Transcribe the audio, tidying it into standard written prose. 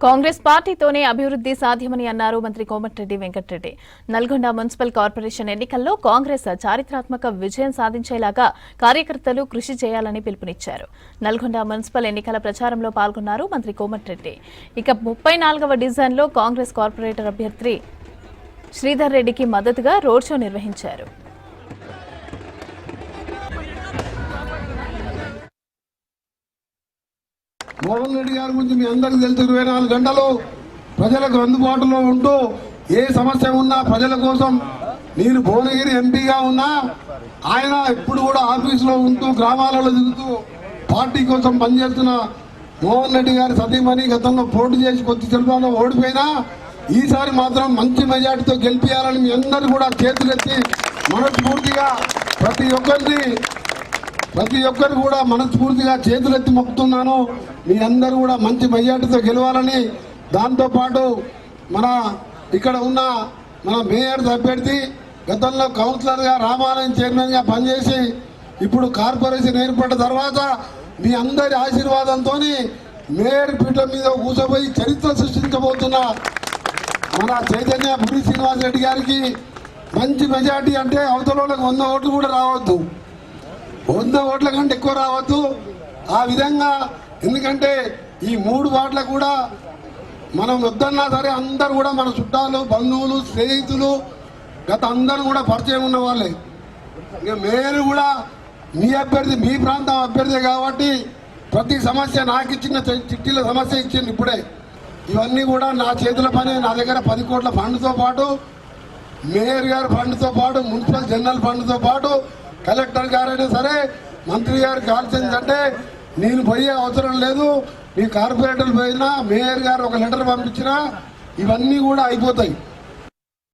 కాంగ్రెస్ పార్టీతోనే అభివృద్ధి సాధ్యమని అన్నారు మంత్రి కోమటిరెడ్డి వెంకటరెడ్డి. నల్గొండ మున్సిపల్ కార్పొరేషన్ ఎన్నికల్లో కాంగ్రెస్ చారిత్రాత్మక విజయం సాధించేలాగా కార్యకర్తలు కృషి చేయాలని పిలుపునిచ్చారు. నల్గొండ మున్సిపల్ ఎన్నికల ప్రచారంలో పాల్గొన్నారు మంత్రి కోమటిరెడ్డి. ఇక 34వ డివిజన్లో కాంగ్రెస్ కార్పొరేటర్ అభ్యర్థి శ్రీధర్ రెడ్డికి మద్దతుగా రోడ్ షో నిర్వహించారు. మోహన్ రెడ్డి గారి గురించి మీ అందరికీ తెలుసు. 24 గంటలు ప్రజలకు అందుబాటులో ఉంటూ ఏ సమస్య ఉన్నా ప్రజల కోసం, నేను భువనగిరి ఎంపీగా ఉన్నా ఆయన ఎప్పుడు కూడా ఆఫీసులో ఉంటూ గ్రామాలలో తిరుగుతూ పార్టీ కోసం పనిచేస్తున్న మోహన్ రెడ్డి గారి సతీమణి గతంలో పోటీ చేసి కొద్ది సెల్ఫాలో ఓడిపోయినా ఈసారి మాత్రం మంచి మెజార్టీతో గెలిపించాలని మీ అందరూ కూడా చేతులెత్తి మనస్ఫూర్తిగా ప్రతి ఒక్కరు కూడా మనస్ఫూర్తిగా చేతులెత్తి మొక్కుతున్నాను. మీ అందరూ కూడా మంచి మెజార్టీతో గెలవాలని, దాంతోపాటు ఇక్కడ ఉన్న మన మేయర్ అభ్యర్థి గతంలో కౌన్సిలర్గా రామాలయం చైర్మన్గా పనిచేసి ఇప్పుడు కార్పొరేషన్ ఏర్పడిన తర్వాత మీ అందరి ఆశీర్వాదంతో మేయర్ పీఠం మీద కూర్చోపోయి చరిత్ర సృష్టించబోతున్న మన చైతన్య బురి శ్రీనివాసరెడ్డి గారికి మంచి మెజార్టీ అంటే అవతల 100 ఓట్లు కూడా రావద్దు, 100 ఓట్ల కంటే ఎక్కువ రావద్దు. ఆ విధంగా, ఎందుకంటే ఈ 3 వార్డులు కూడా మనం వద్దన్నా సరే అందరు కూడా మన చుట్టాలు, బంధువులు, స్నేహితులు, గత అందరూ కూడా పరిచయం ఉన్న వాళ్ళే. ఇక మేయర్ కూడా మీ అభ్యర్థి, మీ ప్రాంతం అభ్యర్థి కాబట్టి ప్రతి సమస్య నాకు ఇచ్చిన చిట్టీల సమస్య ఇచ్చింది ఇప్పుడే. ఇవన్నీ కూడా నా చేతుల పని. నా దగ్గర 10 కోట్ల ఫండ్తో పాటు, మేయర్ గారి ఫండ్తో పాటు, మున్సిపల్ జనరల్ ఫండ్తో పాటు, కలెక్టర్ గారైనా సరే మంత్రి గారికి ఆలోచించంటే నేను పోయే అవసరం లేదు. మీ కార్పొరేటర్లు పోయినా, మేయర్ గారు ఒక లెటర్ పంపించినా ఇవన్నీ కూడా అయిపోతాయి.